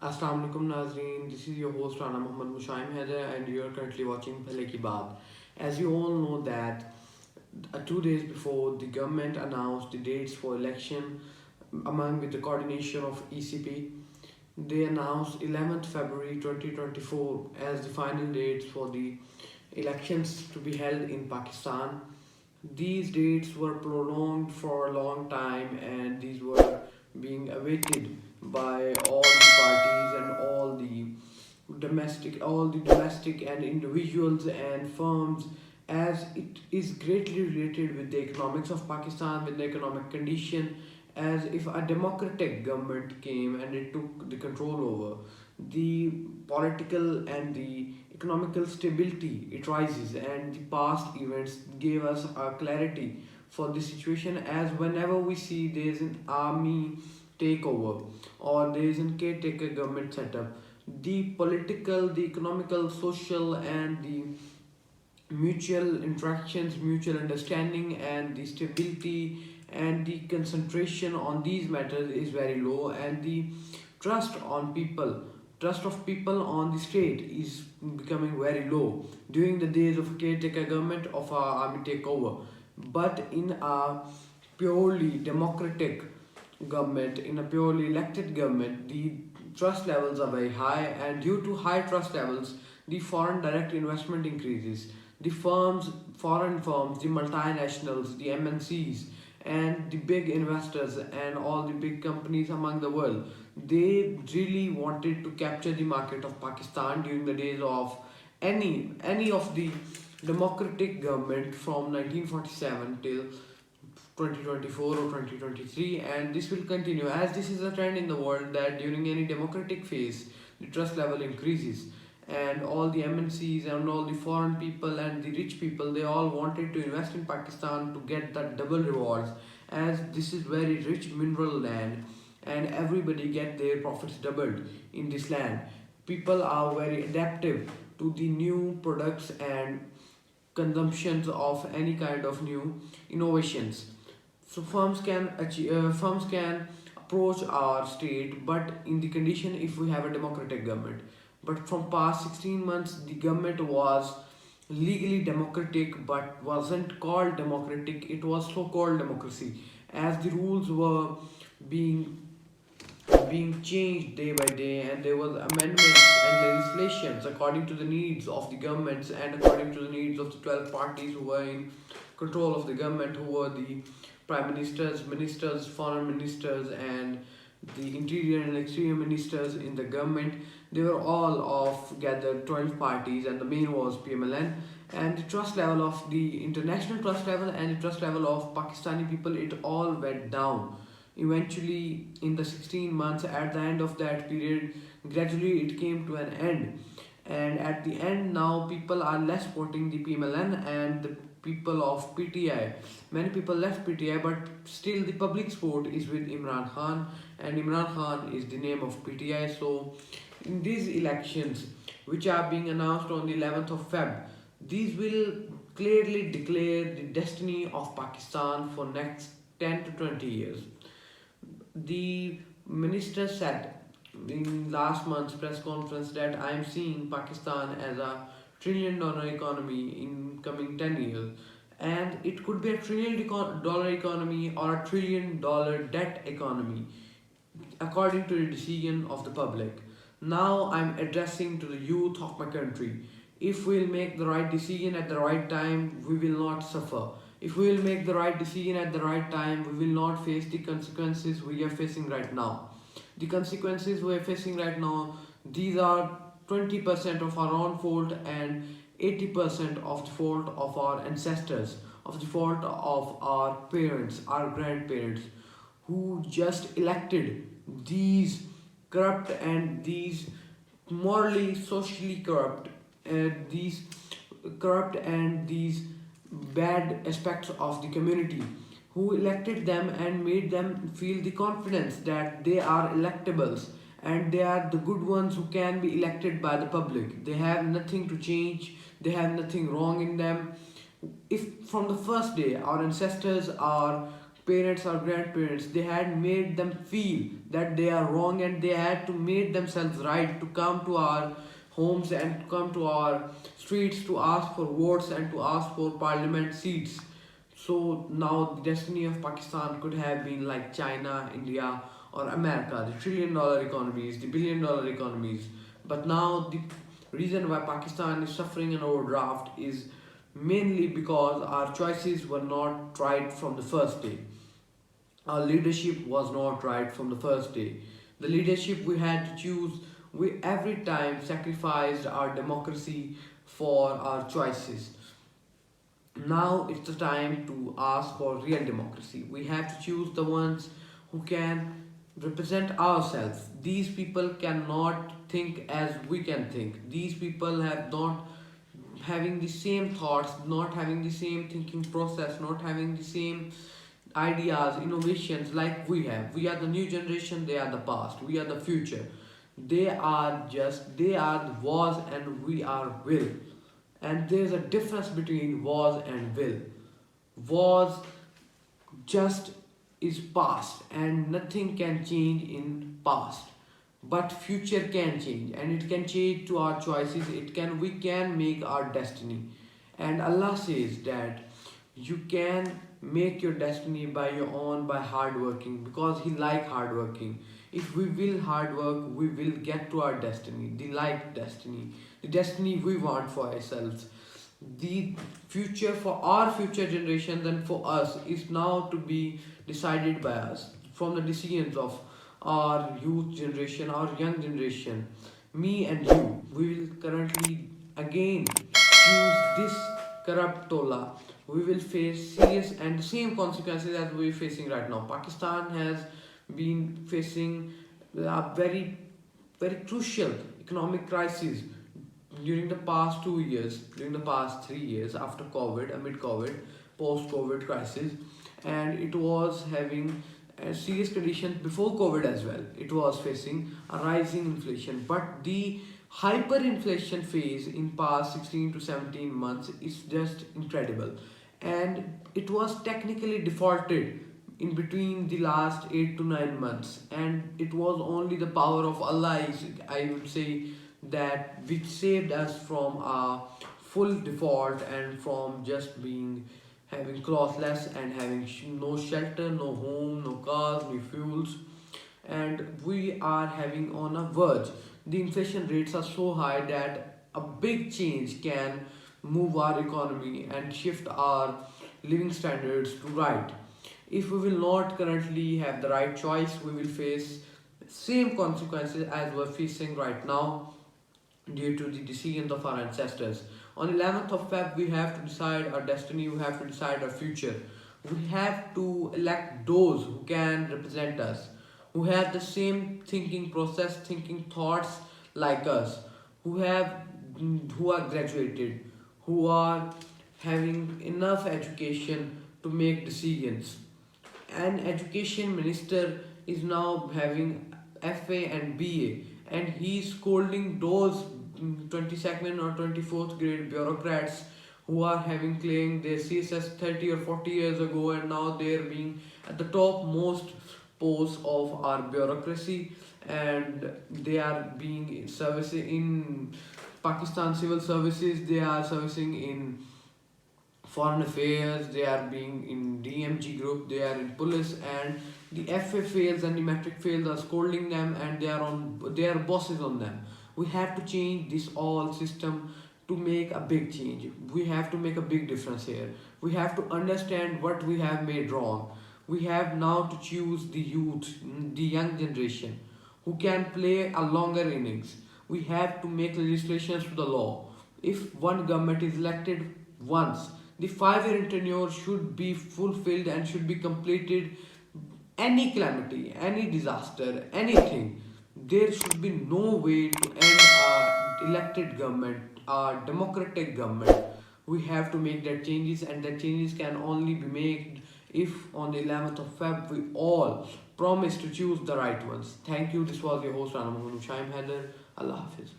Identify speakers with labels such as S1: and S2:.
S1: Assalamu alaikum Nazreen, this is your host Rana mushaim haider and you are currently watching Pehle Ki Baat. As you all know that 2 days before the government announced the dates for election among with the coordination of ECP, they announced 11th February 2024 as the final dates for the elections to be held in Pakistan. These dates were prolonged for a long time and these were being awaited by all the parties and all the domestic and individuals and firms, as it is greatly related with the economics of Pakistan, with the economic condition. As if a democratic government came and it took the control over the political and the economical stability, it rises, and the past events gave us a clarity for the situation. As whenever we see there is an army takeover or there is a caretaker government setup, the political, the economical, social, and the mutual interactions, mutual understanding, and the stability and the concentration on these matters is very low, and the trust on people, trust of people on the state is becoming very low during the days of a caretaker government of a army takeover. But in a purely democratic government, in a purely elected government, the trust levels are very high, and due to high trust levels, the foreign direct investment increases. The firms, foreign firms, the multinationals, the MNCs, and the big investors and all the big companies among the world, they really wanted to capture the market of Pakistan during the days of any of the democratic government from 1947 till 2024 or 2023, and this will continue as this is a trend in the world that during any democratic phase the trust level increases, and all the MNCs and all the foreign people and the rich people, they all wanted to invest in Pakistan to get that double rewards, as this is very rich mineral land and everybody get their profits doubled in this land. People are very adaptive to the new products and consumptions of any kind of new innovations. So firms can approach our state, but in the condition if we have a democratic government. But from past 16 months, the government was legally democratic, but wasn't called democratic. It was so-called democracy, as the rules were being being changed day by day, and there was amendments and legislations according to the needs of the governments and according to the needs of the 12 parties who were in control of the government, who were the prime ministers, ministers, foreign ministers, and the interior and exterior ministers in the government. They were all of gathered 12 parties, and the main was PMLN. And the trust level of the international trust level and the trust level of Pakistani people, it all went down. Eventually, in the 16 months, at the end of that period, gradually it came to an end. And at the end, now people are less supporting the PMLN and the people of PTI. Many people left PTI, but still the public support is with Imran Khan, and Imran Khan is the name of PTI. So, in these elections, which are being announced on the 11th of Feb, these will clearly declare the destiny of Pakistan for next 10 to 20 years. The minister said in last month's press conference that I am seeing Pakistan as a $1 trillion economy in coming 10 years, and it could be a $1 trillion economy or a $1 trillion debt economy according to the decision of the public. Now I'm addressing to the youth of my country. If we'll make the right decision at the right time, we will not suffer. If we will make the right decision at the right time, we will not face the consequences we are facing right now. The consequences we are facing right now, these are 20% of our own fault and 80% of the fault of our ancestors, of the fault of our parents, our grandparents, who just elected these corrupt and these morally, socially corrupt, these corrupt and these bad aspects of the community, who elected them and made them feel the confidence that they are electables and they are the good ones who can be elected by the public. They have nothing to change, they have nothing wrong in them. If from the first day our ancestors are parents or grandparents, they had made them feel that they are wrong, and they had to make themselves right to come to our homes and to come to our streets to ask for votes and to ask for parliament seats. So now the destiny of Pakistan could have been like China, India, or America, the trillion-dollar economies, the billion-dollar economies. But now the reason why Pakistan is suffering an overdraft is mainly because our choices were not right from the first day. Our leadership was not right from the first day. The leadership we had to choose, we every time sacrificed our democracy for our choices. Now it's the time to ask for real democracy. We have to choose the ones who can represent ourselves. These people cannot think as we can think. These people have not having the same thoughts, not having the same thinking process, not having the same ideas, innovations like we have. We are the new generation, they are the past, we are the future. They are the was and we are will. And there's a difference between was and will. Was just is past and nothing can change in past, but future can change, and it can change to our choices. We can make our destiny. And Allah says that you can make your destiny by your own, by hard working, because He like hard working. If we will hard work, we will get to our destiny, the like destiny, the destiny we want for ourselves. The future for our future generations and for us is now to be decided by us from the decisions of our youth generation, our young generation, me and you. We will currently again choose this corrupt tola. We will face serious and the same consequences as we're facing right now. Pakistan has been facing a very crucial economic crisis during the past 2 years, during the past 3 years after COVID, amid COVID, post COVID crisis, and it was having serious conditions before COVID as well. It was facing a rising inflation, but the hyperinflation phase in past 16 to 17 months is just incredible, and it was technically defaulted in between the last 8 to 9 months, and it was only the power of Allah, I would say, that which saved us from a full default and from just being having clothless and having no shelter, no home, no cars, no fuels, and we are having on a verge. The inflation rates are so high that a big change can move our economy and shift our living standards to right. If we will not currently have the right choice, we will face same consequences as we're facing right now due to the decisions of our ancestors. On 11th of Feb, we have to decide our destiny, we have to decide our future. We have to elect those who can represent us, who have the same thinking process, thinking thoughts like us, who are graduated, who are having enough education to make decisions. An education minister is now having FA and BA, and he's scolding those 22nd or 24th grade bureaucrats who are having claimed their CSS 30 or 40 years ago, and now they're being at the top most posts of our bureaucracy, and they are being servicing in Pakistan civil services, they are servicing in foreign affairs, they are being in DMG group, they are in police, and the FA fails and the metric fails are scolding them, and they are bosses on them. We have to change this all system to make a big change. We have to make a big difference here. We have to understand what we have made wrong. We have now to choose the youth, the young generation, who can play a longer innings. We have to make legislations to the law. If one government is elected once, the 5 year tenure should be fulfilled and should be completed. Any calamity, any disaster, anything, there should be no way to end our elected government, our democratic government. We have to make that changes, and that changes can only be made if on the 11th of Feb we all promise to choose the right ones. Thank you. This was your host Rana, mushaim, haider. Allah Hafiz.